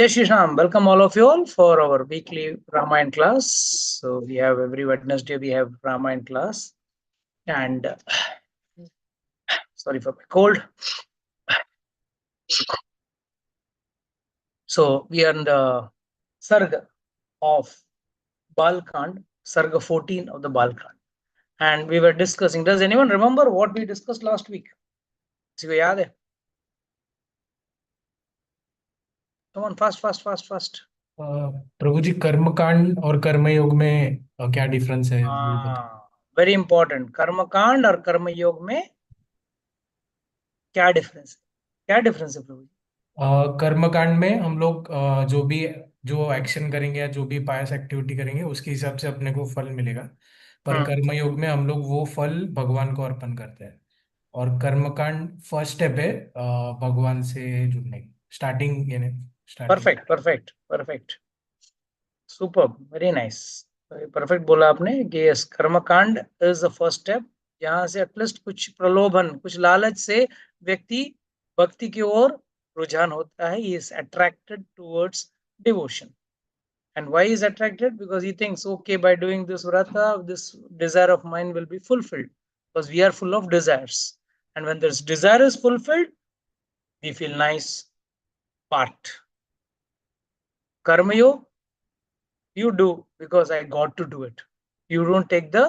Jai Shri Ram. Welcome all of you all for our weekly Ramayan class. So we have every Wednesday we have Ramayan class, and sorry for my cold. So we are in the Sarga of Balkand, Sarga 14 of the Balkand, and we were discussing. Does anyone remember what we discussed last week? किसी को याद है? Come on, fast. प्रभु जी कर्मकांड और कर्मयोग में क्या difference है? Very important. कर्मकांड और कर्मयोग में क्या डिफरेंस है प्रभु जी? कर्मकांड में हम लोग जो एक्शन करेंगे या जो भी पायस एक्टिविटी करेंगे उसके हिसाब से अपने को फल मिलेगा। पर कर्मयोग में हम लोग वो फल भगवान को अर्पण करते हैं। और कर्मकांड फर्स्ट स्टेप है भगवान से जुड़ने की, स्टार्टिंग यानी starting. Perfect. Super, very nice. Perfect बोला आपने कि यस, कर्मकांड इज द फर्स्ट स्टेप, जहां से एटलीस्ट कुछ प्रलोभन, कुछ लालच से व्यक्ति भक्ति की ओर रुझान होता है. He is attracted towards devotion. And why is attracted? Because he thinks, okay, by doing this vrata, this desire of mine will be fulfilled. Because we are full of desires. And when this desire is fulfilled, we feel nice. But Karma Yoga, you do because I got to do it. You don't take the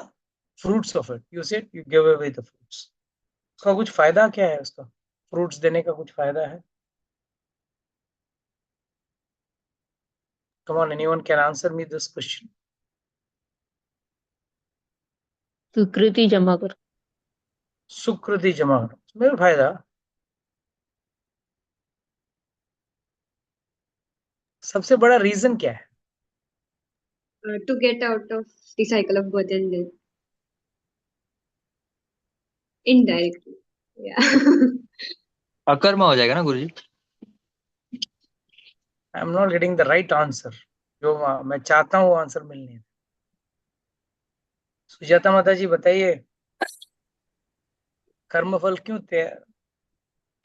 fruits of it. You said you give away the fruits. उसका कुछ फायदा क्या है? उसका fruits देने का कुछ फायदा है? Come on, anyone can answer me this question. सुकृति जमा कर. सुकृति जमा करो, मेरा फायदा. सबसे बड़ा रीजन क्या है? To get out of the cycle of birth and death. Indirectly. Yeah. अकर्मा हो जाएगा ना गुरुजी? I am not getting the right answer. जो मैं चाहता हूँ वो आंसर मिलनी है. सुजाता माता जी बताइए, कर्मफल क्यों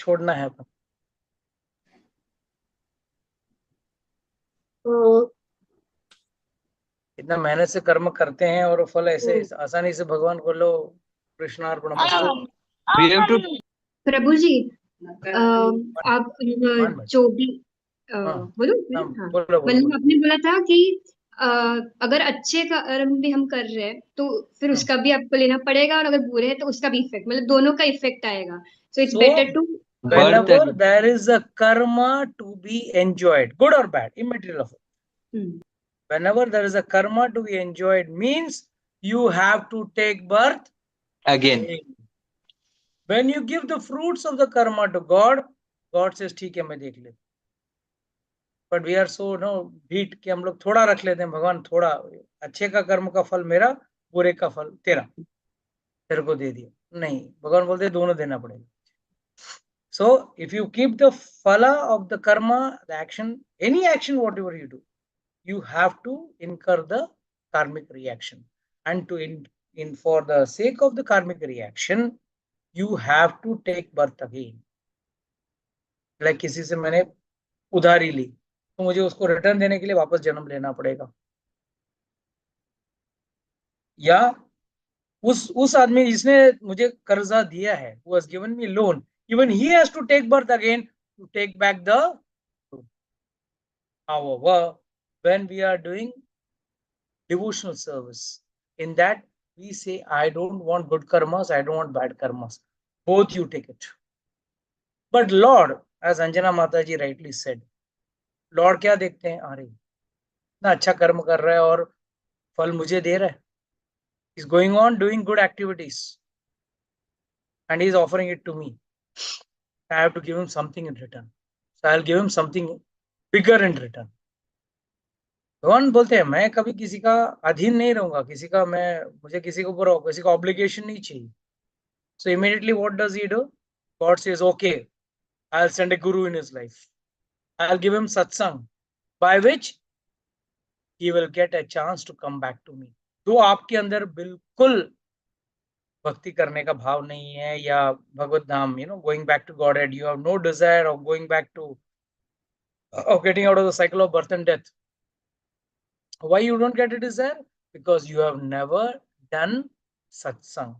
छोड़ना है अपन? इतना मेहनत से कर्म करते हैं और फल ऐसे आसानी से भगवान को लो. कृष्णार्पणमस्तु. प्रभु जी, आप जो भी बोलो, मतलब आपने बोला था कि अगर अच्छे कर्म भी हम कर रहे हैं तो फिर उसका भी आपको लेना पड़ेगा, और अगर बुरे हैं तो उसका भी इफेक्ट, मतलब दोनों का इफेक्ट आएगा. So it's better to whenever there is a karma to be enjoyed, good or bad, immaterial of it. Whenever there is a karma to be enjoyed means you have to take birth again. When you give the fruits of the karma to God, God says ठीक है मैं देख लेता. But we are so beat कि हम लोग थोड़ा रख लेते हैं. भगवान थोड़ा, अच्छे का कर्म का फल मेरा, बुरे का फल तेरा, तेरे को दे दिया. नहीं, भगवान बोलते दोनों देना पड़ेगा. So if you keep the phala of the karma, the action, any action, whatever you do, you have to incur the karmic reaction. And for the sake of the karmic reaction, you have to take birth again. Like किसी से मैंने उधारी ली तो मुझे उसको return देने के लिए वापस जन्म लेना पड़ेगा. या उस आदमी जिसने मुझे कर्जा दिया है, who has given me loan, even he has to take birth again to take back the loan. However, when we are doing devotional service, in that we say, I don't want good karmas, I don't want bad karmas. Both you take it. But Lord, as Anjana Mataji rightly said, Lord क्या देखते हैं? अरे इतना अच्छा कर्म कर रहा है और फल मुझे दे रहा है. He's going on doing good activities and he's offering it to me. I have to give him something in return. So I'll give him something bigger in return. भगवान बोलते हैं मैं कभी किसी का अधीन नहीं रहूंगा, मुझे किसी के ऊपर किसी का ऑब्लिगेशन नहीं चाहिए. So immediately what does he do? God says, okay, I'll send a guru in his life. I'll give him satsang, by which he will get a chance to come back to me. तो आपके अंदर बिल्कुल भक्ति करने का भाव नहीं है या Bhagavat Dham, going back to Godhead, you have no desire of going back to of getting out of the cycle of birth and death. Why you don't get a desire? Because you have never done satsang.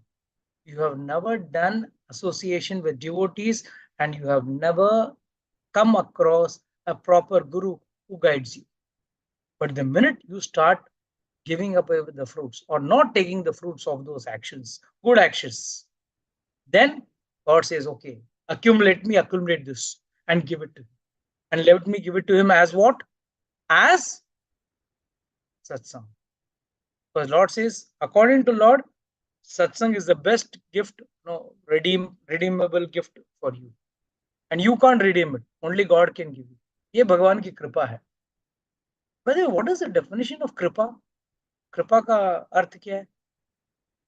You have never done association with devotees, and you have never come across a proper guru who guides you. But the minute you start giving up the fruits or not taking the fruits of those actions, good actions, then God says, okay, accumulate this and give it to him. And let me give it to him as what? As satsang. Because Lord says, according to Lord, satsang is the best gift, redeemable gift for you. And you can't redeem it. Only God can give you. ये भगवान की कृपा है. By the way, what is the definition of कृपा? कृपा का अर्थ क्या है?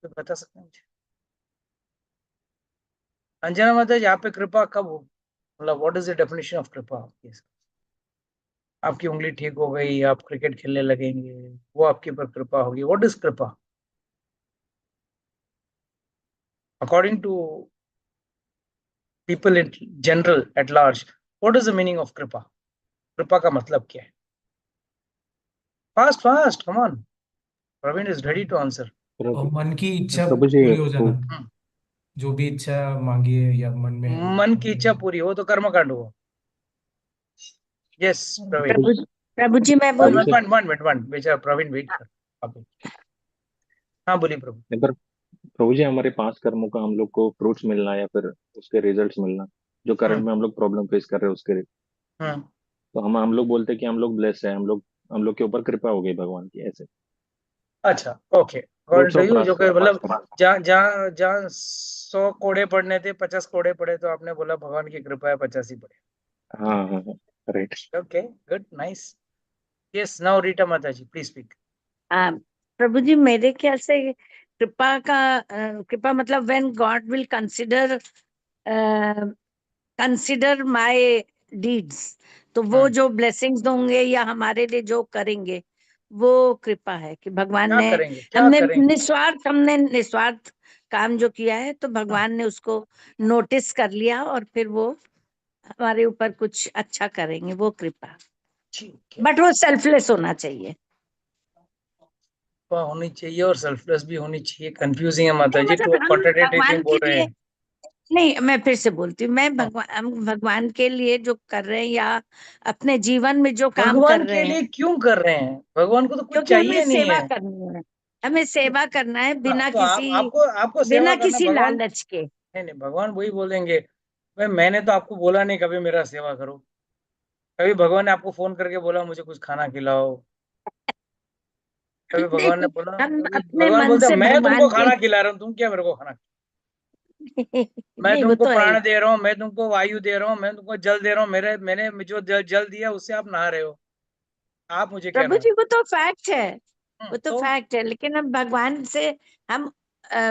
तो बता सकते हैं मुझे? अंजना माता जी, यहाँ पे कृपा कब हो? मतलब what is the definition of कृपा? Yes. आपकी उंगली ठीक हो गई, आप क्रिकेट खेलने लगेंगे, वो आपके ऊपर कृपा होगी. What is कृपा? According to people in general at large, what is the meaning of कृपा? कृपा का मतलब क्या है? Fast, come on. Praveen is ready to answer. और मन की इच्छा प्रभु जी पूरी हो जाना, जो भी इच्छा मांगी है या मन में है, मन की इच्छा पूरी हो तो कर्मकांड हुआ. Yes, Praveen. प्रभु जी मैं बोलूं? One. बेचारा प्रवीण वेट कर. हाँ बोलिए प्रभु. नहीं, पर प्रभु जी हमारे 5 कर्मों का हम लोग को फ्रूट्स मिलना या फिर उसके रिजल्ट्स मिलना, जो करंट में हम लोग प्रॉब्लम फेस कर रहे हैं उसके, तो हम लोग बोलते हैं कि हम लोग ब्लेस है, हम लोग के ऊपर कृपा हो गई भगवान की, ऐसे. अच्छा, ओके. अकॉर्डिंग टू यू, जो कि मतलब जहाँ 100 कोड़े पड़ने थे 50 कोड़े पड़े, तो आपने बोला भगवान की कृपा है 50 ही पड़े. हाँ, right. Okay, good, nice. Yes, now Rita माता जी प्लीज स्पीक. प्रभु जी मेरे ख्याल से कृपा मतलब when God will consider my deeds, तो वो जो ब्लेसिंग्स होंगे या हमारे लिए जो करेंगे वो कृपा है कि भगवान ने हमने निस्वार्थ काम जो किया है, तो भगवान ने उसको नोटिस कर लिया और फिर वो हमारे ऊपर कुछ अच्छा करेंगे, वो कृपा. बट वो सेल्फलेस होना चाहिए. होनी चाहिए और सेल्फलेस भी होनी चाहिए. कंफ्यूजिंग है माता जी, मतलब तो हम कॉन्ट्राडिक्टरी भगवान बोल के रहे लिए हैं. नहीं, मैं फिर से बोलती हूँ, मैं हम भगवान के लिए जो कर रहे हैं या अपने जीवन में जो काम कर भगवान रहे के हैं, लिए क्यों कर रहे हैं? भगवान को तो कुछ क्योंकि हमें चाहिए नहीं सेवा है. करनी है. हमें सेवा करना है बिना तो किसी आपको सेवा करना. भगवान लालच के. नहीं, भगवान वही बोलेंगे, भाई मैंने तो आपको बोला नहीं कभी मेरा सेवा करो. कभी भगवान ने आपको फोन करके बोला मुझे कुछ खाना खिलाओ? कभी भगवान ने नहीं, बोला? हम कभी अपने भगवान मन बोलते हैं से मैं तुमको भगवान के खाना खिला रहा हूँ, तुम क्या मेरे को खाना? मैं नहीं, वो तुमको तो है ही. प्राण दे रहा हूँ, मैं तुमको वायु दे रहा हूँ, मैं तुमको जल दे रहा हूँ. मैंने जो जल दिया उससे आप नहा रहे हो. आप मुझे क्या प्रभु नहा? जी वो तो फैक्ट है, वो तो तो फैक्ट है, लेकिन हम भगवान से हम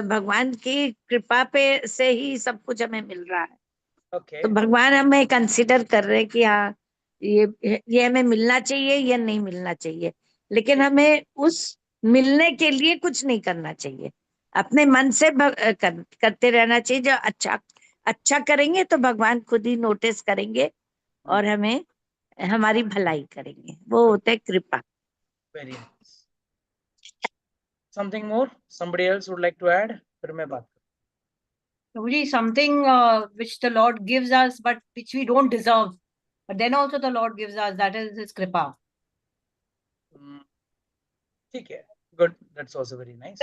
भगवान की कृपा पे से ही सब कुछ हमें मिल रहा है. ओके, तो भगवान हमें कंसिडर कर रहे हैं कि हाँ ये हमें मिलना चाहिए या नहीं मिलना चाहिए, लेकिन हमें उस मिलने के लिए कुछ नहीं करना चाहिए. अपने मन से करते रहना चाहिए. जो अच्छा करेंगे तो भगवान खुद ही नोटिस करेंगे और हमें हमारी भलाई करेंगे. वो होते है कृपा. Very nice. Something more somebody else would like to add? फिर मैं बात. Really something which the Lord gives us, but which we don't deserve. But then also the Lord gives us, that is His Kripa. ठीक है, good. That's also very nice.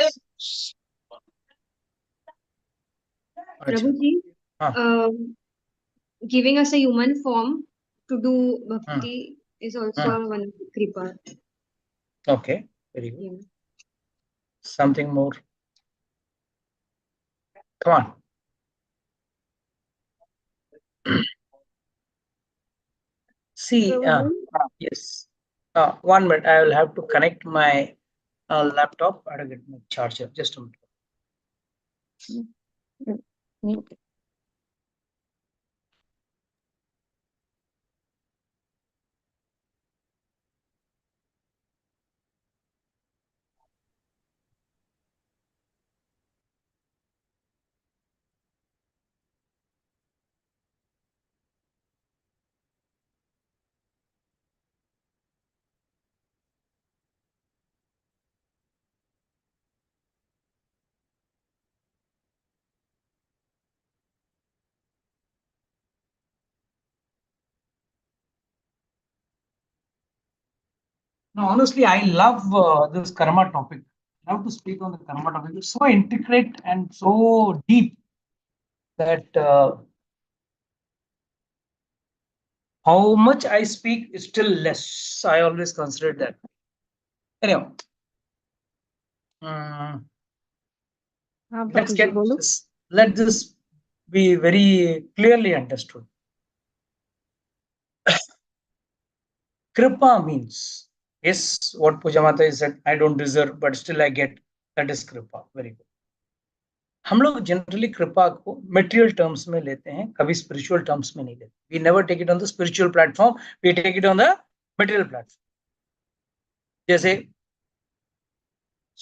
Prabhu ji, giving us a human form to do bhakti is also one kripa. Okay, very good. Yeah. Something more? Come on. See, yes. 1 minute, I will have to connect my laptop. I will get my charger. Just a minute. No, honestly, I love this karma topic. I love to speak on the karma topic. It's so intricate and so deep that how much I speak is still less. I always consider that. Anyway, let this be very clearly understood. Kripa means, yes, what Puja Mata said, I don't deserve, but still I get. That is Kripa. Very good. हम लोग generally कृपा को material terms में लेते हैं, कभी spiritual terms में नहीं लेते. We never take it on the spiritual platform, we take it on the material platform. जैसे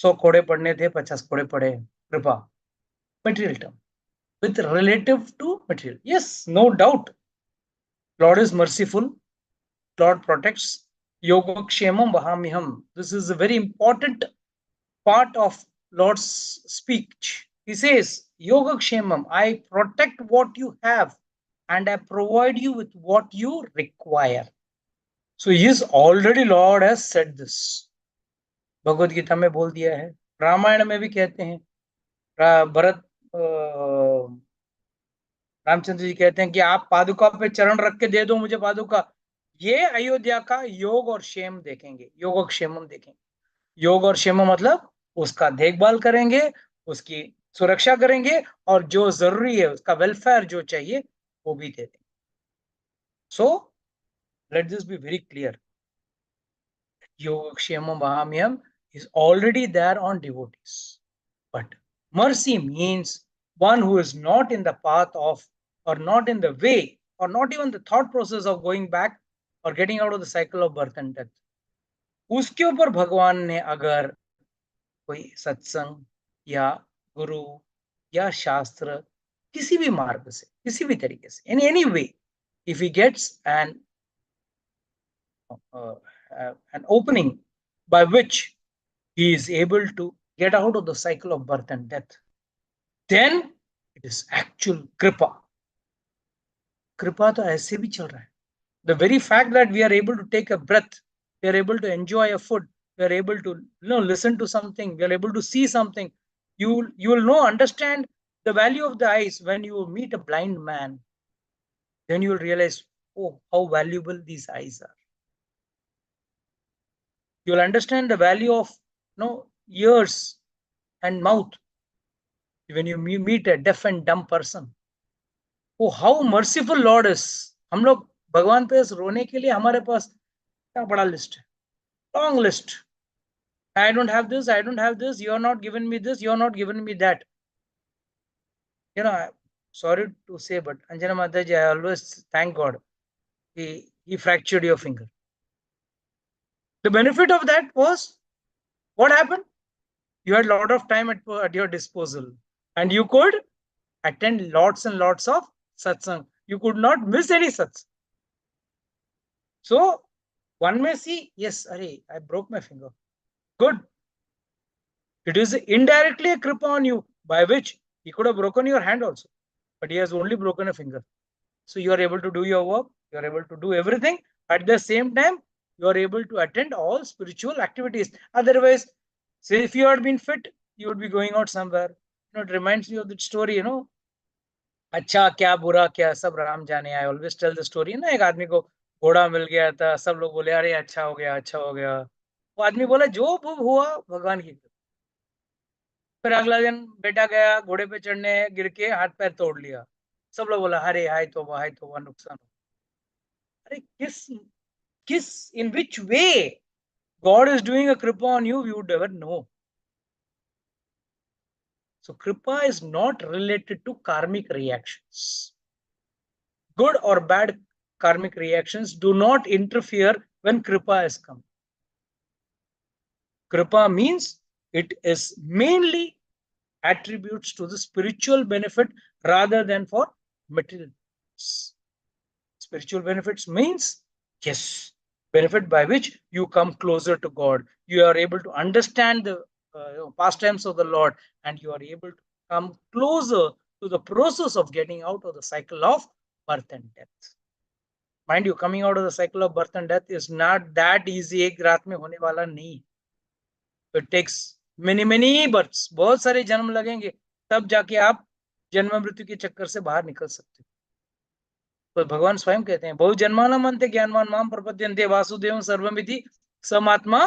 100 कोड़े पढ़ने थे, 50 कोड़े पढ़े, कृपा, material term, with relative to material. Yes, no doubt. Lord is merciful. Lord protects. Yogakshemam vahamiham. This is a very important part of Lord's speech. He says, Yogakshemam, I protect what you have and I provide you with what you require. So yes, already Lord has said this. Bhagavad Gita में बोल दिया है, रामायण में भी कहते हैं, भरत रामचंद्र जी कहते हैं कि आप पादुका पे चरण रख के दे दो मुझे पादुका. ये अयोध्या का योग और क्षेम देखेंगे, योग और क्षेमम देखेंगे. योग और क्षेम मतलब उसका देखभाल करेंगे, उसकी सुरक्षा करेंगे और जो जरूरी है उसका वेलफेयर जो चाहिए वो भी दे देंगे. So let this be very clear. Yogakshamam Vahamyam is already there on devotees. But mercy means one who is not in the path of, or not in the way, or not even the thought process of going back or getting out of the cycle of birth and death. उसके ऊपर भगवान ने अगर कोई सत्संग या गुरु या शास्त्र किसी भी मार्ग से, किसी भी तरीके से, in any way, if he gets an opening by which he is able to get out of the cycle of birth and death, then it is actual kripa. Kripa तो ऐसे भी चल रहा है. The very fact that we are able to take a breath, we are able to enjoy a food, we are able to listen to something, we are able to see something. You will understand the value of the eyes when you meet a blind man. Then you will realize, oh, how valuable these eyes are. You will understand the value of ears and mouth when you meet a deaf and dumb person. Oh, how merciful Lord is. हम लोग भगवान पे रोने के लिए हमारे पास क्या बड़ा लिस्ट है, long list. I don't have this, I don't have this, you're not giving me this, you're not giving me that. Sorry to say, but Anjana Mataji, I always thank God. He fractured your finger. The benefit of that was, what happened? You had a lot of time at your disposal and you could attend lots and lots of satsang. You could not miss any satsang. So one may see, yes, I broke my finger. Good. It is indirectly a kripa on you, by which he could have broken your hand also, but he has only broken a finger. So you are able to do your work, you are able to do everything. At the same time, you are able to attend all spiritual activities. Otherwise, say if you had been fit, you would be going out somewhere. It reminds me of that story, अच्छा क्या बुरा क्या सब राम जाने. I always tell the story ना, एक आदमी को घोड़ा मिल गया था, सब लोग बोले अरे अच्छा हो गया, अच्छा हो गया. वो आदमी बोला जो हुआ भगवान की. फिर अगला दिन बेटा गया घोड़े पे चढ़ने, गिर के हाथ पैर तोड़ लिया. सब लोग बोला अरे हाय तो नुकसान. अरे किस in which way God is doing a kripa on you, you would never know. So kripa is not related to karmic reactions. Good or bad karmic reactions do not interfere when kripa has come. Kripa means it is mainly attributes to the spiritual benefit rather than for material. Spiritual benefits means, yes, benefit by which you come closer to God. You are able to understand the pastimes of the Lord and you are able to come closer to the process of getting out of the cycle of birth and death. Mind you, coming out of the cycle of birth and death is not that easy. एक रात में होने वाला नहीं. It takes many births. बहुत सारे जन्म लगेंगे तब जाके आप जन्म मृत्यु के चक्कर से बाहर निकल सकते हो. तो भगवान स्वयं कहते हैं बहु जन्माना मनते ज्ञानवान माम प्रपद्यन्ते वासुदेव सर्वमिति समात्मा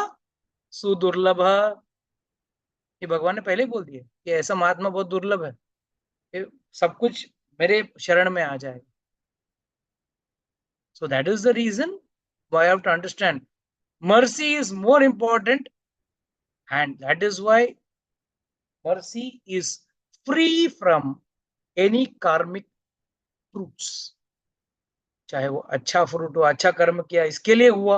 सुदुर्लभ. ये भगवान ने पहले बोल दिया कि ऐसा महात्मा बहुत दुर्लभ है, सब कुछ मेरे शरण में आ जाएगा. So that is the reason why I have to understand mercy is more important, and that is why mercy is free from any karmic fruits. चाहे वो अच्छा फ्रूट हो, अच्छा कर्म किया इसके लिए हुआ,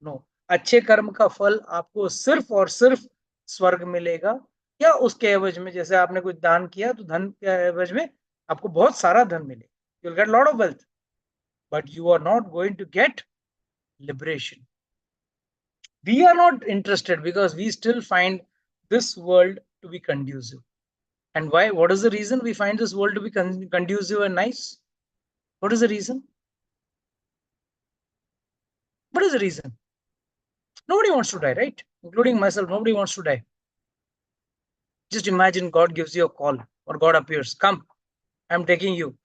नो. अच्छे कर्म का फल आपको सिर्फ और सिर्फ स्वर्ग मिलेगा, या उसके एवज में जैसे आपने कुछ दान किया तो धन के एवज में आपको बहुत सारा धन मिलेगा. You will get lot of wealth, but you are not going to get liberation. We are not interested because we still find this world to be conducive. And why? What is the reason we find this world to be conducive and nice? What is the reason? What is the reason? Nobody wants to die, right? Including myself, nobody wants to die. Just imagine God gives you a call, or God appears, come, I'm taking you.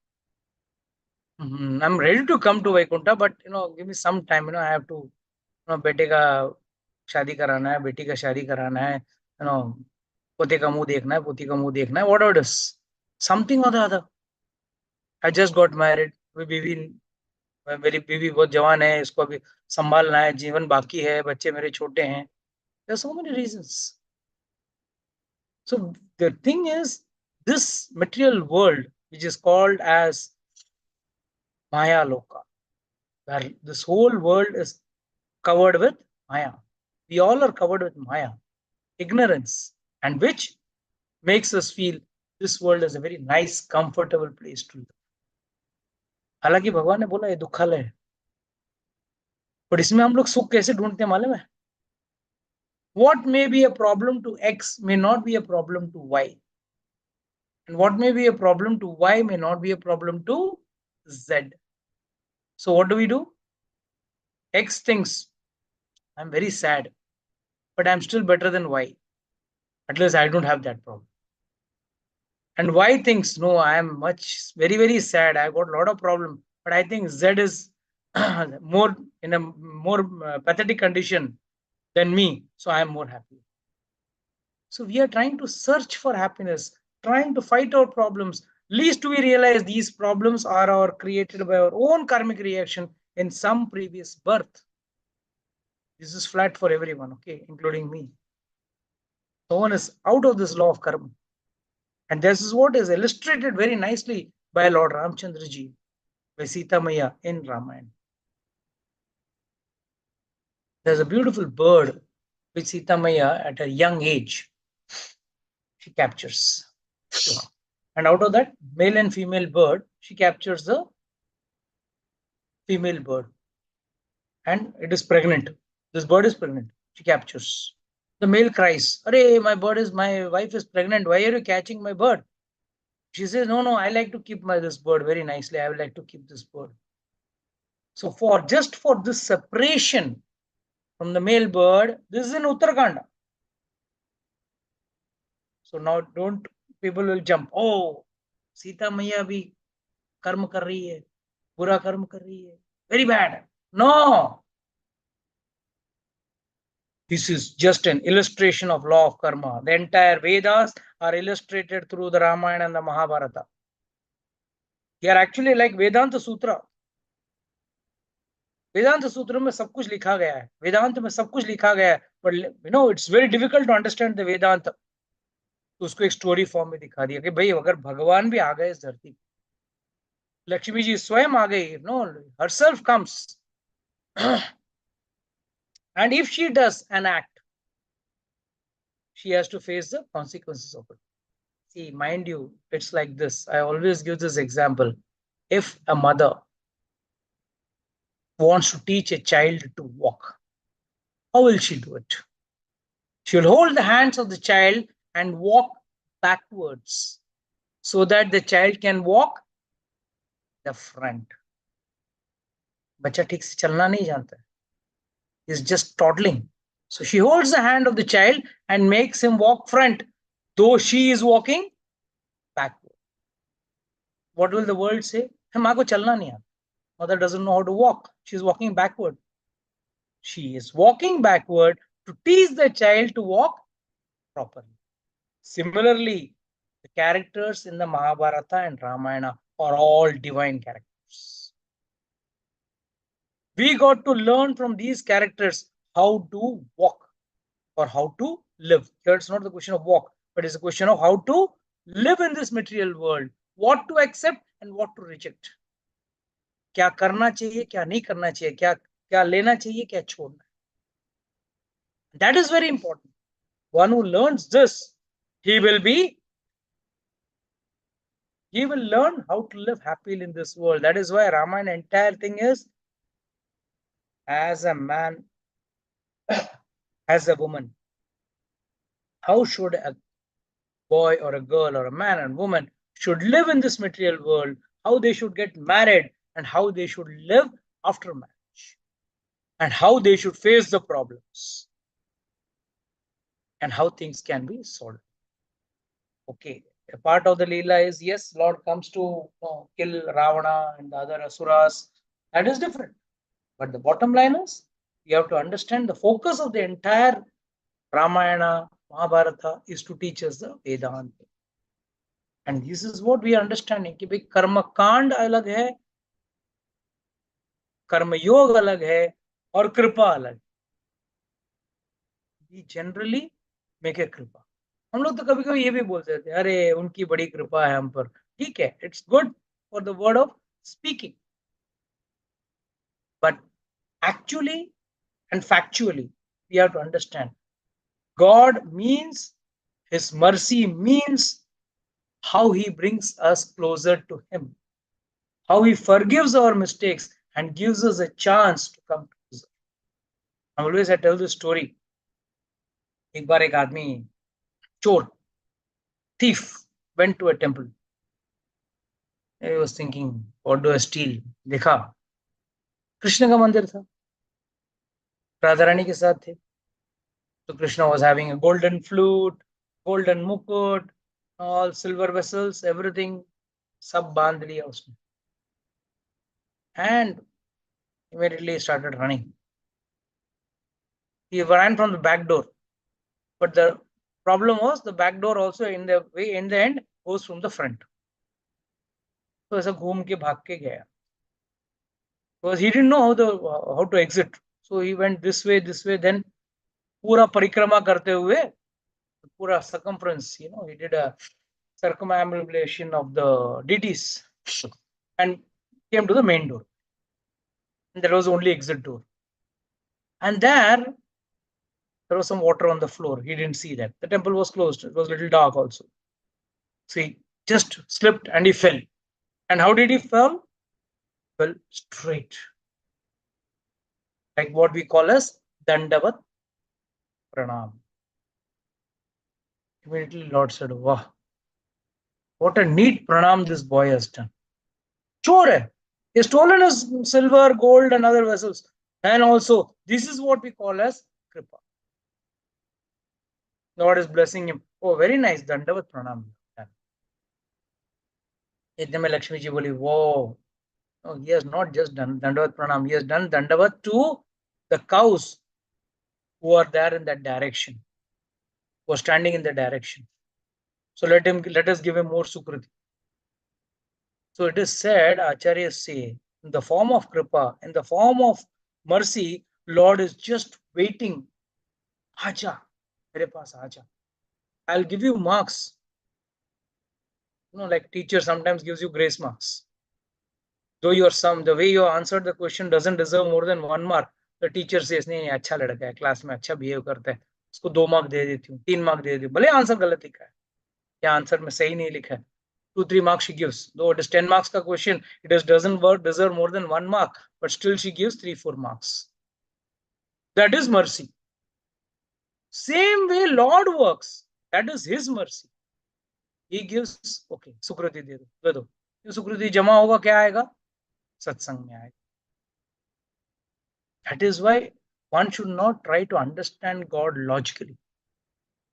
I'm ready to come to Vaikuntha, but give me some time. I have to, बेटे का शादी कराना है, बेटी का शादी कराना है, पोते का मुंह देखना है, पोती का मुंह देखना है, whatever it is, something or the other. I just got married, मेरी बीवी बहुत जवान है, इसको अभी संभालना है, जीवन बाकी है, बच्चे मेरे छोटे हैं. There are so many reasons. So the thing is, this material world, which is called as Maya Loka, where this whole world is covered with Maya. We all are covered with Maya, ignorance, and which makes us feel this world is a very nice, comfortable place to live. हालांकि भगवान ने बोला ये दुखालय है, पर इसमें हम लोग सुख कैसे ढूंढते हैं मालूम है? What may be a problem to X may not be a problem to Y, and what may be a problem to Y may not be a problem to Z. So what do? X thinks, I'm very sad, but I'm still better than Y. At least I don't have that problem. And Y thinks, no, I am very sad. I've got a lot of problems, but I think Z is more in a more pathetic condition than me, so I am more happy. So we are trying to search for happiness, trying to fight our problems. Least we realize these problems are created by our own karmic reaction in some previous birth. This is flat for everyone, okay, including me. No one is out of this law of karma. And this is what is illustrated very nicely by Lord Ramchandra ji, by Sita Maya in Ramayana. There's a beautiful bird which Sita Maya at a young age she captures. And out of that male and female bird, she captures the female bird. And it is pregnant. This bird is pregnant. She captures. The male cries, "Arey, my wife is pregnant. Why are you catching my bird?" She says, no, I like to keep this bird very nicely. I would like to keep this bird. So just for this separation from the male bird, this is in Uttarakhand. So now people will jump, oh, Sita Maya bhi karma kar rahi hai, bura karma kar rahi hai, very bad. No. This is just an illustration of law of karma. The entire Vedas are illustrated through the Ramayana and the Mahabharata. They are actually like Vedanta Sutra. वेदांत सूत्र में सब कुछ लिखा गया है, वेदांत में सब कुछ लिखा गया है, but it's very difficult to understand the वेदांत. तो उसको एक स्टोरी फॉर्म में दिखा दिया कि भाई अगर भगवान भी आ गए इस धरती पर, लक्ष्मी जी स्वयं आ गई, herself comes, and if she does an act, she has to face the consequences of it. See, mind you, it's like this. I always give this example. If a mother wants to teach a child to walk, how will she do it? She will hold the hands of the child and walk backwards so that the child can walk the front. बच्चा ठीक से चलना नहीं जानता है, he is just toddling. So she holds the hand of the child and makes him walk front, though she is walking backward. What will the world say? माँ को चलना नहीं आता. Mother doesn't know how to walk. She is walking backward. She is walking backward to teach the child to walk properly. Similarly, the characters in the Mahabharata and Ramayana are all divine characters. We got to learn from these characters how to walk or how to live. Here it's not the question of walk, but it's a question of how to live in this material world, what to accept and what to reject. क्या करना चाहिए, क्या नहीं करना चाहिए, क्या लेना चाहिए, क्या छोड़ना. That is very important. One who learns this, he will learn how to live happily in this world. That is why Ramayana entire thing is as a man, as a woman. How should a boy or a girl or a man and woman should live in this material world, how they should get married and how they should live after marriage and how they should face the problems and how things can be solved. Okay, a part of the Leela is, yes, Lord comes to kill Ravana and the other Asuras. That is different. But the bottom line is, you have to understand the focus of the entire Ramayana, Mahabharata is to teach us the Vedanta. And this is what we are understanding कि भाई कर्म कांड अलग है, कर्म योग अलग है और कृपा अलग. We generally make a कृपा. हम लोग तो कभी कभी ये भी बोलते थे, अरे उनकी बड़ी कृपा है हम पर. ठीक है, it's good for the word of speaking, but actually and factually we have to understand God means, his mercy means how he brings us closer to him, how he forgives our mistakes and gives us a chance to come closer. Always I tell this story. एक बार एक आदमी, चोर, thief, went to a temple. He was thinking, what do I steal? देखा कृष्ण का मंदिर था, राधा रानी के साथ थे. So Krishna was having a golden flute, golden mukut, all silver vessels, everything, सब बांध लिया उसने. And immediately started running. He ran from the back door, but the problem was the back door also in the end goes from the front. तो ऐसा घूम के भाग के गया. Because he didn't know how to exit. So he went this way, then पूरा परिक्रमा करते हुए, पूरा circumference, he did a circumambulation of the deities and came to the main door. And there was only exit door. And there was some water on the floor. He didn't see that. The temple was closed. It was a little dark also. So he just slipped and he fell. And how did he fall? Well, straight. Like what we call as Dandavat Pranam. Immediately Lord said, wow, what a neat pranam this boy has done. Chore hai. He has stolen his silver, gold and other vessels. And also, this is what we call as Kripa. Lord is blessing him. Oh, very nice. Dandavat Pranam. इतने में लक्ष्मी जी बोली, वो no, he has not just done Dandavat Pranam, he has done Dandavat to the cows who are there in that direction, who are standing in the direction. So let us give him more Sukriti. So it is said, Acharyas say, in the form of Kripa, in the form of mercy, Lord is just waiting. Acha, mere paas acha. I'll give you marks. Like teacher sometimes gives you grace marks. Though the way you answered the question doesn't deserve more than 1 mark, the teacher says, नहीं अच्छा लड़का है, class में अच्छा behave करता है, उसको 2 mark दे देती हूँ, 3 मार्क दे देती हूँ, भले आंसर गलत लिखा है या आंसर में सही नहीं लिखा है, 2-3 marks she gives. Though it is 10 marks का question, it doesn't deserve more than 1 mark, but still she gives 3-4 marks. That is mercy. Same way Lord works. That is his mercy. He gives, okay, सुकृति दे दो. ये सुकृति जमा होगा क्या आएगा? सत्संग में आएगा. That is why one should not try to understand God logically.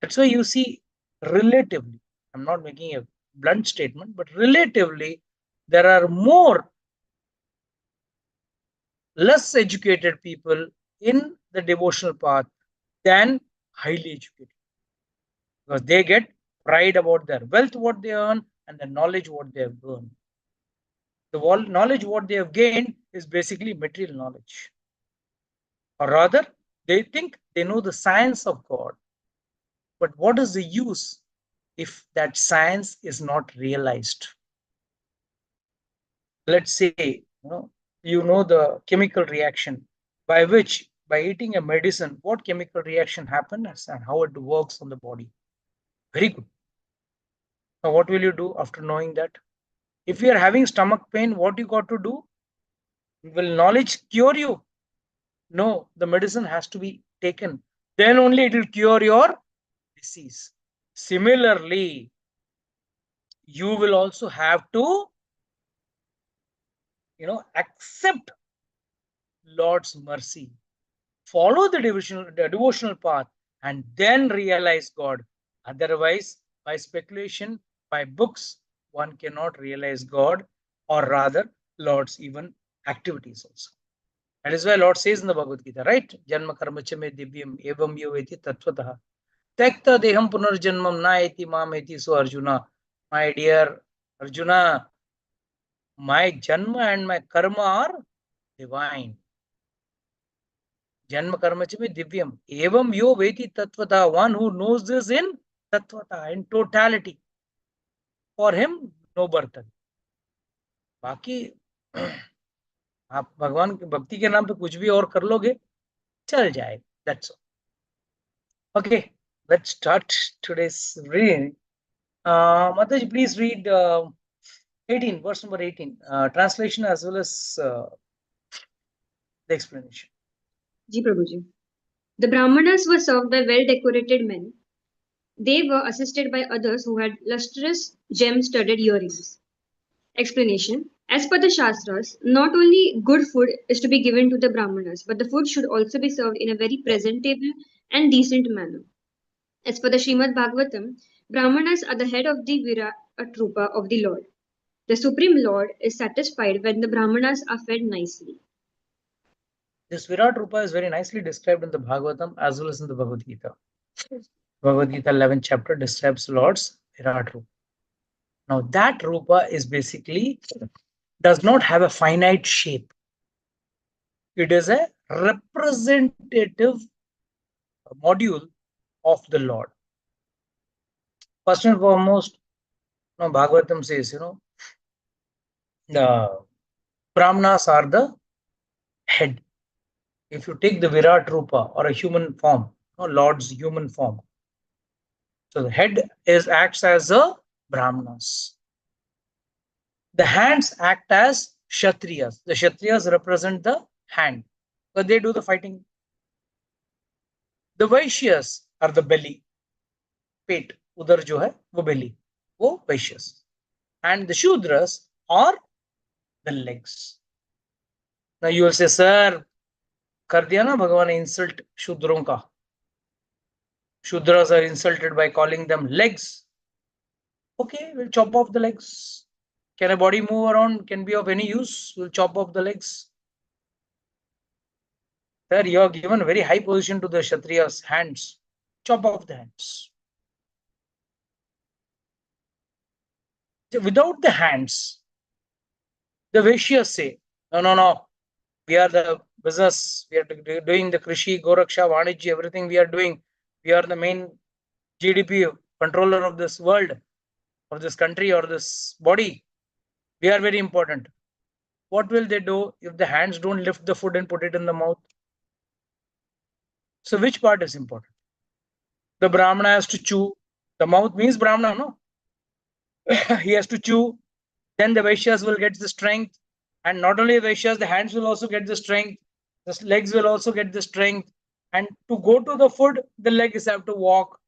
That's why you see, relatively, I'm not making a blunt statement, but relatively, there are more less educated people in the devotional path than highly educated, because they get pride about their wealth, what they earn, and the knowledge what they have earned. The knowledge what they have gained is basically material knowledge, or rather, they think they know the science of God. But what is the use if that science is not realized? Let's say, you know the chemical reaction by which, by eating a medicine, what chemical reaction happens and how it works on the body. Very good. Now, what will you do after knowing that? If you are having stomach pain, what you got to do? Will knowledge cure you? No, the medicine has to be taken. Then only it will cure your disease. Similarly, you will also have to, accept Lord's mercy, follow the devotional path, and then realize God. Otherwise, by speculation, by books, one cannot realize God, or rather, Lord's even activities also. That is why Lord says in the Bhagavad Gita, right? Janma karma cha me divyam evam yo eti tattvataha. Tekta deham punarjanmam na eti mam eti. So Arjuna, my dear Arjuna, my janma and my karma are divine. Janma karma cha me divyam evam yo veti tattvataha. One who knows this in tattvataha, in totality. For him, no birth. बाकी आप भगवान की भक्ति के नाम पे कुछ भी और कर लोगे, चल जाएगा. That's all. Okay, let's start today's reading. Mataji, please read 18, verse number 18, translation as well as the explanation. Ji Prabhuji. The Brahmanas were served by well-decorated men. They were assisted by others who had lustrous, gem-studded earrings. Explanation. As per the Shastras, not only good food is to be given to the Brahmanas, but the food should also be served in a very presentable and decent manner. As per the Srimad Bhagavatam, Brahmanas are the head of the Virat Rupa of the Lord. The Supreme Lord is satisfied when the Brahmanas are fed nicely. This Virat Rupa is very nicely described in the Bhagavatam as well as in the Bhagavad Gita. Bhagavad Gita 11th chapter describes Lord's Virat Rupa. Now that Rupa is basically, does not have a finite shape. It is a representative module of the Lord. First and foremost, Bhagavatam says, the Brahmanas are the head. If you take the Virat Rupa or a human form, Lord's human form, so the head acts as a Brahmanas. The hands act as Kshatriyas. The Kshatriyas represent the hand, but they do the fighting. The Vaishyas are the belly. Pet, udar jo hai, wo belly, wo Vaishyas. And the Shudras are the legs. Now you will say, sir, कर दिया ना भगवान ने insult शूद्रों का. Shudras are insulted by calling them legs. Okay, we'll chop off the legs. Can a body move around? Can be of any use? We'll chop off the legs. Sir, you are given a very high position to the Kshatriya's hands. Chop off the hands. Without the hands, the Vaishyas say, no. We are the business. We are doing the Krishi, Goraksha, Vaniji, everything we are doing. We are the main GDP controller of this world, or this country, or this body. We are very important. What will they do if the hands don't lift the food and put it in the mouth? So which part is important? The Brahmana has to chew. The mouth means Brahmana, no? He has to chew. Then the Vaishyas will get the strength. And not only the Vaishyas, the hands will also get the strength. The legs will also get the strength. And to go to the food, the legs have to walk.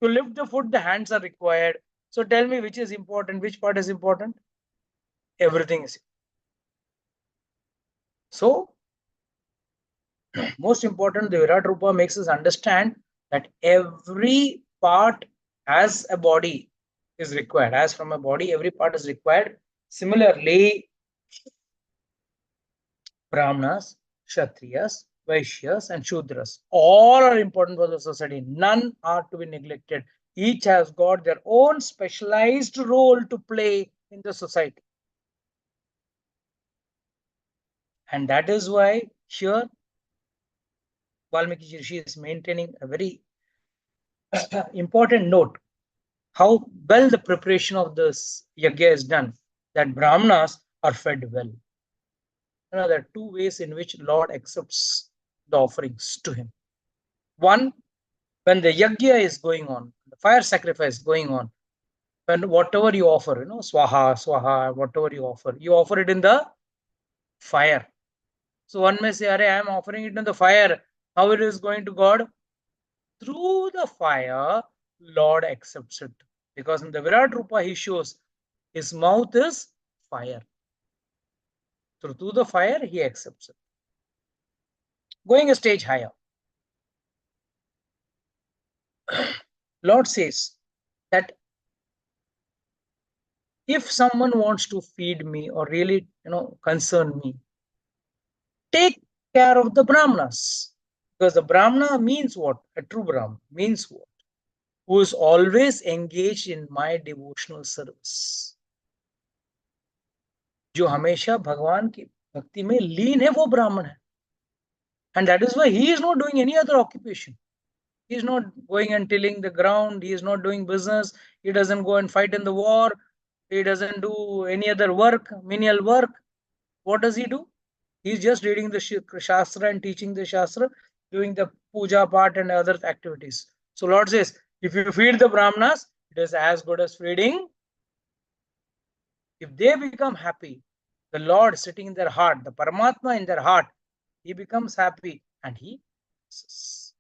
To lift the food, the hands are required. So tell me which is important, which part is important? Everything is. So most important, the Virat Rupa makes us understand that every part as a body is required. As from a body, every part is required. Similarly, Brahmanas, Kshatriyas, Vaishyas, and Shudras, all are important for the society. None are to be neglected. Each has got their own specialized role to play in the society. And that is why here Valmiki Rishi is maintaining a very important note, how well the preparation of this yajna is done, that Brahmanas are fed well. There are two ways in which Lord accepts the offerings to him. One, when the yajna is going on, the fire sacrifice going on, when whatever you offer, swaha, swaha, whatever you offer it in the fire. So one may say, I am offering it in the fire. How it is going to God? Through the fire, Lord accepts it. Because in the Virat Rupa, he shows his mouth is fire. So through the fire, he accepts it. Going a stage higher, Lord says that if someone wants to feed me or really, concern me, take care of the Brahmanas. Because the Brahmana means what? A true Brahmana means what? Who is always engaged in my devotional service. जो हमेशा भगवान की भक्ति में लीन है वो ब्राह्मण है. And that is why he is not doing any other occupation. He is not going and tilling the ground. He is not doing business. He doesn't go and fight in the war. He doesn't do any other work, menial work. What does he do? He is just reading the Shastra and teaching the Shastra, doing the puja part and other activities. So Lord says, if you feed the Brahmanas, it is as good as feeding. If they become happy, the Lord sitting in their heart, the Paramatma in their heart, he becomes happy and he blesses.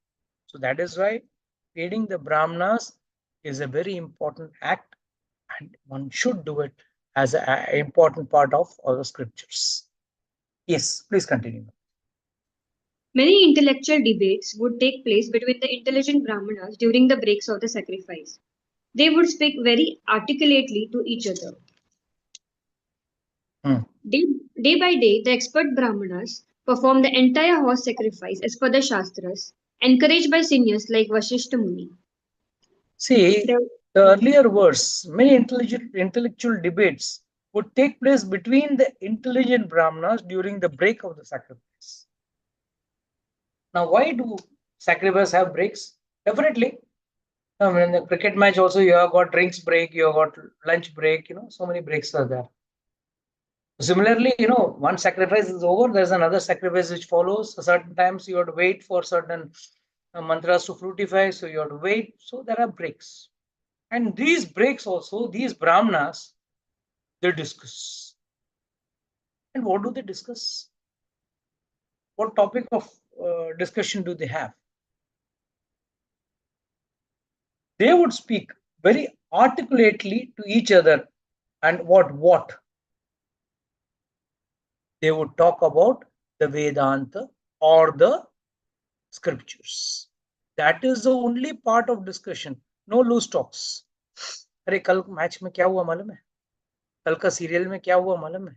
So that is why feeding the Brahmanas is a very important act, and one should do it as an important part of all the scriptures. Yes, please continue. Many intellectual debates would take place between the intelligent Brahmanas during the breaks of the sacrifice. They would speak very articulately to each other. Day by day, the expert Brahmanas perform the entire horse sacrifice as per the Shastras, encouraged by seniors like Vasishtha Muni. See, the earlier verse, many intellectual debates would take place between the intelligent Brahmanas during the break of the sacrifice. Now, why do sacrifices have breaks? Definitely. In the cricket match also, you have got drinks break, you have got lunch break, so many breaks are there. Similarly, one sacrifice is over, there's another sacrifice which follows. So certain times you have to wait for certain mantras to fructify, so you have to wait. So there are breaks. And these breaks also, these Brahmanas, they discuss. And what do they discuss? What topic of discussion do they have? They would speak very articulately to each other. And what? They would talk about the Vedanta or the scriptures. That is the only part of discussion. No loose talks. अरे कल match में क्या हुआ मालूम है? कल का serial में क्या हुआ मालूम है?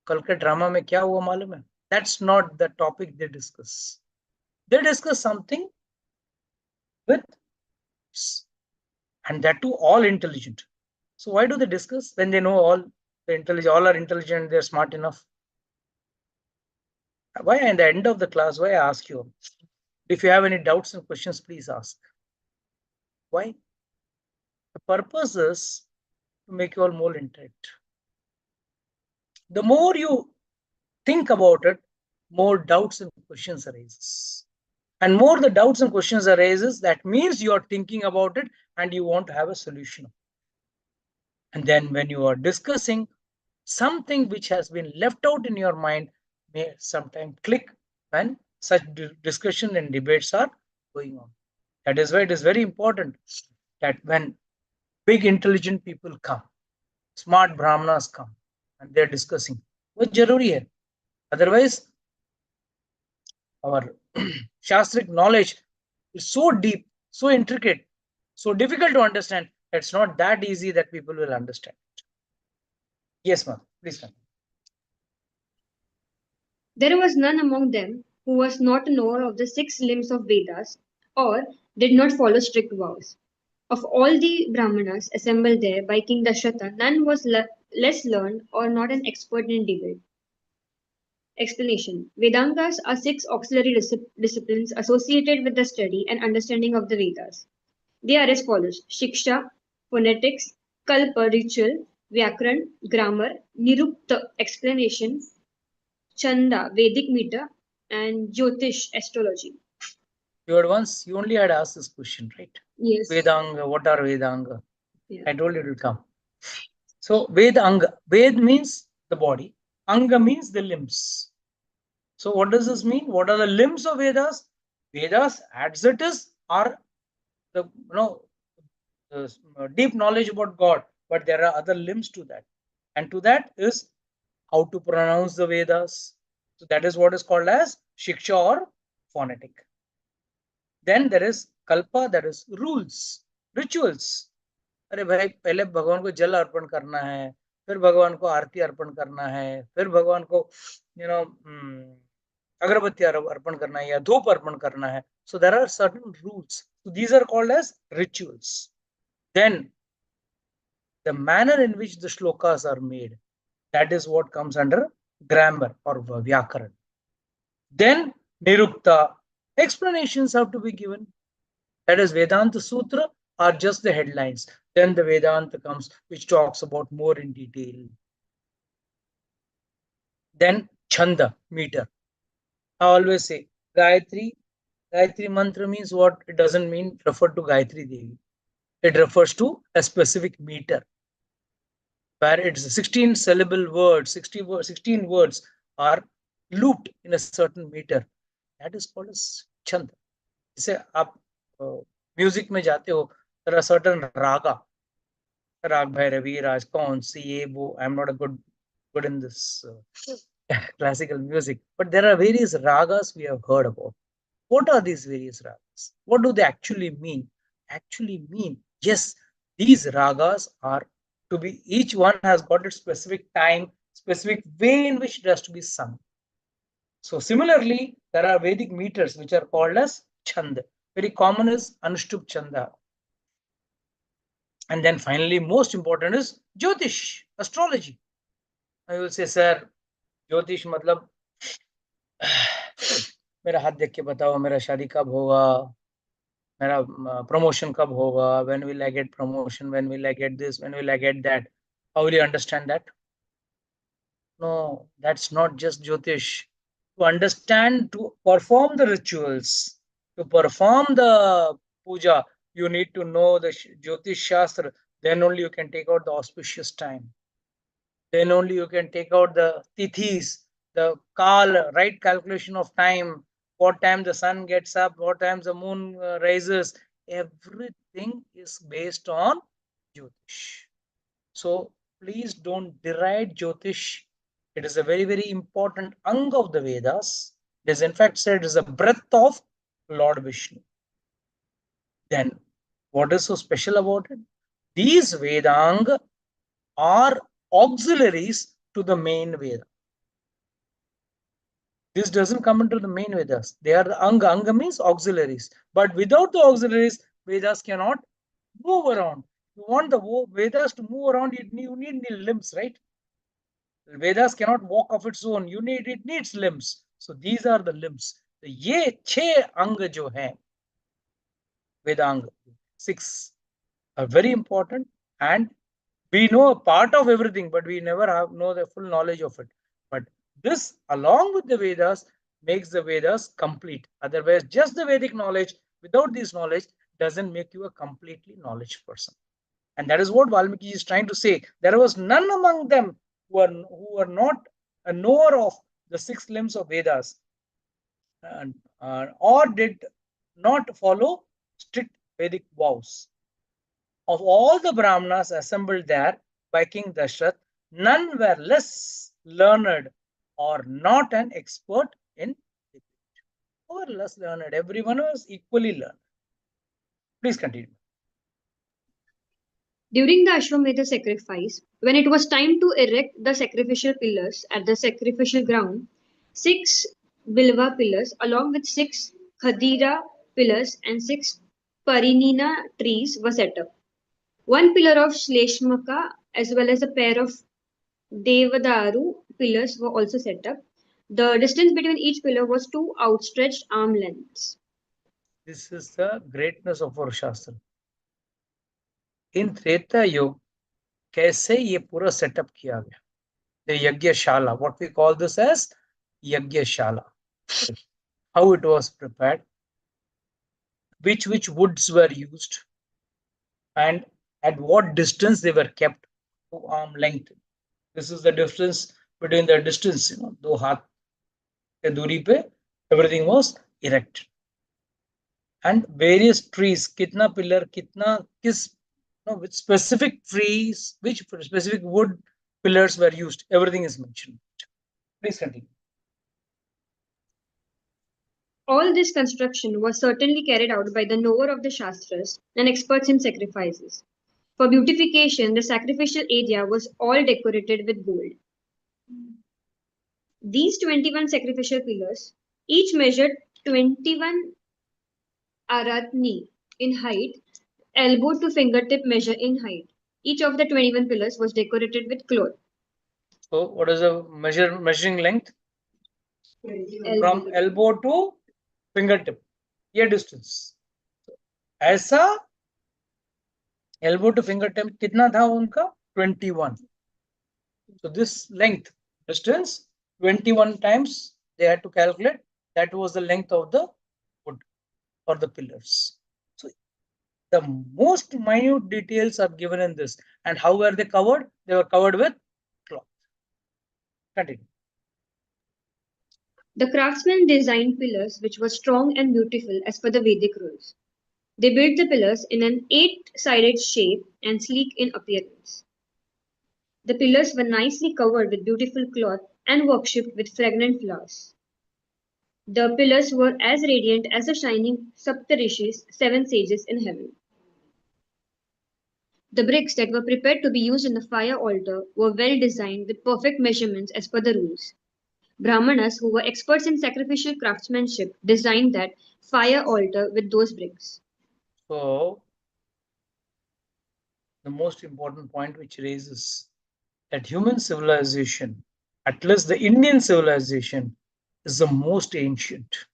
कल के ड्रामा में क्या हुआ मालूम है? That's not the topic they discuss. They discuss something with, and that too all intelligent. So why do they discuss when they know all are intelligent, they're smart enough? Why at the end of the class, why I ask you? If you have any doubts and questions, please ask. Why? The purpose is to make you all more literate. The more you think about it, more doubts and questions arises. And more the doubts and questions arises, that means you are thinking about it and you want to have a solution. And then when you are discussing something which has been left out in your mind, may sometimes click when such discussion and debates are going on. That is why it is very important that when big intelligent people come, smart Brahmanas come, and they're discussing, वो जरूरी है. Otherwise, our Shastric knowledge is so deep, so intricate, so difficult to understand. It's not that easy that people will understand. Yes, ma'am. Please, ma'am. There was none among them who was not a knower of the 6 limbs of Vedas or did not follow strict vows. Of all the Brahmanas assembled there by King Dashrata, none was less learned or not an expert in debate. Explanation. Vedangas are 6 auxiliary disciplines associated with the study and understanding of the Vedas. They are as follows: Shiksha, phonetics; Kalpa, ritual; Vyakran, grammar; Nirukta, explanation; Chanda, Vedic meter; and Jyotish, astrology. You only had asked this question, right? Yes. Vedanga, what are Vedanga? Yeah. I told you it will come. So Vedanga, Ved means the body, Anga means the limbs. So what does this mean? What are the limbs of Vedas? Vedas, as it is, are the deep knowledge about God, but there are other limbs to that, and to that is how to pronounce the Vedas. So that is what is called as Shiksha or phonetic. Then there is Kalpa, that is rules, rituals. अरे भाई पहले भगवान को जल अर्पण करना है, फिर भगवान को आरती अर्पण करना है, फिर भगवान को अगरबत्ती अर्पण करना है या धूप अर्पण करना है. So there are certain rules. So these are called as rituals. Then the manner in which the shlokas are made, that is what comes under grammar or vyakaran. Then nirukta, explanations have to be given. That is Vedanta Sutra are just the headlines. Then the Vedanta comes, which talks about more in detail. Then Chanda, meter. I always say Gayatri mantra means what? It doesn't mean refer to Gayatri Devi. It refers to a specific meter, where it's 16 syllable words, 16 words are looped in a certain meter. That is called as Chanda. जैसे आप music में जाते हो, there are certain raga, Rag Bhairavi, Raj Kaunsi, ye wo. I'm not a good in this classical music, but there are various ragas we have heard about. What are these various ragas? What do they actually mean? Yes, these ragas are to be, each one has got its specific time, specific way in which it has to be sung. So similarly, there are Vedic meters which are called as Chanda. Very common is Anushtup Chanda. And then finally, most important is Jyotish, astrology. I will say, sir, Jyotish matlab मेरा हाथ देख के बताओ मेरा शादी कब होगा, मेरा promotion कब होगा, when will I get promotion, when will I get this, when will I get that. How will you understand that? No, that's not just Jyotish. To understand, to perform the rituals, to perform the puja, you need to know the Jyotish Shastra. Then only you can take out the auspicious time. Then only you can take out the tithis, the right calculation of time, what time the sun gets up, what time the moon rises. Everything is based on Jyotish. So please don't deride Jyotish. It is a very, very important ang of the Vedas. It is in fact said it is a breath of Lord Vishnu. Then what is so special about it? These Vedanga are auxiliaries to the main Veda. This doesn't come into the main Vedas. They are the Anga. Anga means auxiliaries. But without the auxiliaries, Vedas cannot move around. You want the Vedas to move around, you need the limbs, right? Vedas cannot walk of its own. It needs limbs. So these are the limbs. The ye 6 anga jo hai, Vedanga, 6 are very important, and we know a part of everything, but we never know the full knowledge of it. But this, along with the Vedas, makes the Vedas complete. Otherwise, just the Vedic knowledge without this knowledge doesn't make you a completely knowledge person. And that is what Valmiki is trying to say. There was none among them who were not a knower of the 6 limbs of Vedas, or did not follow strict Vedic vows. Of all the Brahmanas assembled there by King Dashrath, none were less learned or not an expert in debate. or less learned. Everyone was equally learned. Please continue. During the Ashwamedha sacrifice, when it was time to erect the sacrificial pillars at the sacrificial ground, 6 Bilva pillars along with 6 Khadira pillars and 6 Parinina trees were set up. One pillar of Shleshmaka as well as a pair of Devadaru pillars were also set up. The distance between each pillar was 2 outstretched arm lengths. This is the greatness of our Shastra. In Treta Yuga, कैसे ये पूरा setup किया गया? The Yagyashala, what we call this as Yagyashala. How it was prepared, which woods were used, and at what distance they were kept to arm length. This is the difference between the distance, दो हाथ के दूरी पे everything was erected. And various trees, kitna pillar, kitna kis, which specific trees, which specific wood pillars were used, everything is mentioned. Please continue. All this construction was certainly carried out by the knower of the Shastras and experts in sacrifices. For beautification, the sacrificial area was all decorated with gold. These 21 sacrificial pillars each measured 21 aratni in height, elbow to fingertip measure in height. Each of the 21 pillars was decorated with cloth. So, what is the measuring length? From elbow to fingertip, ये distance. ऐसा elbow to fingertip कितना था उनका? 21. So this length, distance, 21 times they had to calculate. That was the length of the wood or the pillars. So the most minute details are given in this. And how were they covered? They were covered with cloth. Continue. The craftsmen designed pillars which were strong and beautiful as per the Vedic rules. They built the pillars in an 8-sided shape and sleek in appearance. The pillars were nicely covered with beautiful cloth and worshipped with fragrant flowers. The pillars were as radiant as the shining Saptarishis, 7 sages in heaven. The bricks that were prepared to be used in the fire altar were well designed with perfect measurements as per the rules. Brahmanas, who were experts in sacrificial craftsmanship, designed that fire altar with those bricks. So, the most important point which raises that human civilization, at least the Indian civilization, is the most ancient.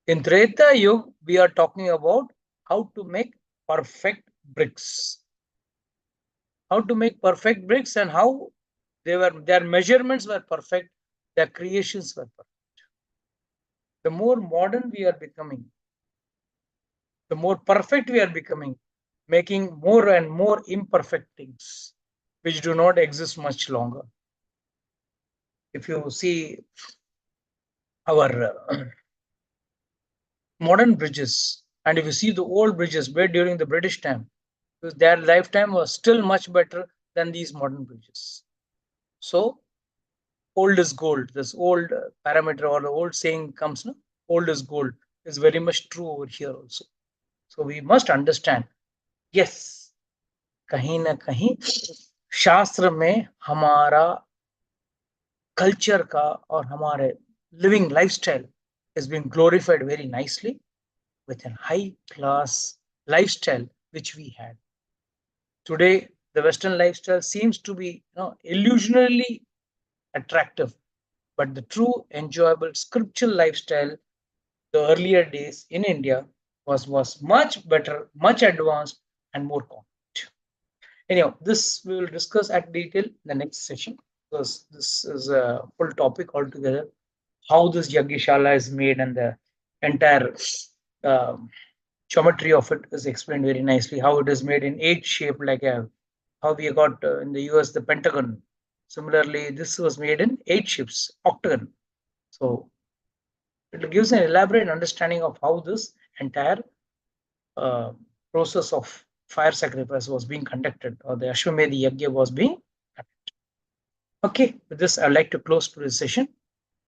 In Treta Yuga, we are talking about how to make perfect bricks. How to make perfect bricks and how their measurements were perfect, their creations were perfect. The more modern we are becoming, the more perfect we are becoming, making more and more imperfect things which do not exist much longer. If you see our modern bridges, and if you see the old bridges made during the British time, their lifetime was still much better than these modern bridges. So, old is gold. This old parameter or the old saying comes, no? Old is gold is very much true over here also. So, we must understand, yes, कहीं ना कहीं शास्त्र में हमारा culture का और हमारे living lifestyle is being glorified very nicely with a high class lifestyle which we had. Today, the Western lifestyle seems to be illusionarily attractive, but the true enjoyable scriptural lifestyle, the earlier days in India was much better, much advanced, and more common. Anyhow, this we will discuss at detail in the next session, because this is a full topic altogether. How this Yagyashala is made and the entire geometry of it is explained very nicely. How it is made in 8 shape, like how we got in the US the Pentagon. Similarly, this was made in 8 shapes, octagon. So it gives an elaborate understanding of how this entire process of fire sacrifice was being conducted, or the Ashwamedha Yagya was being conducted. Okay, with this, I'd like to close today's session.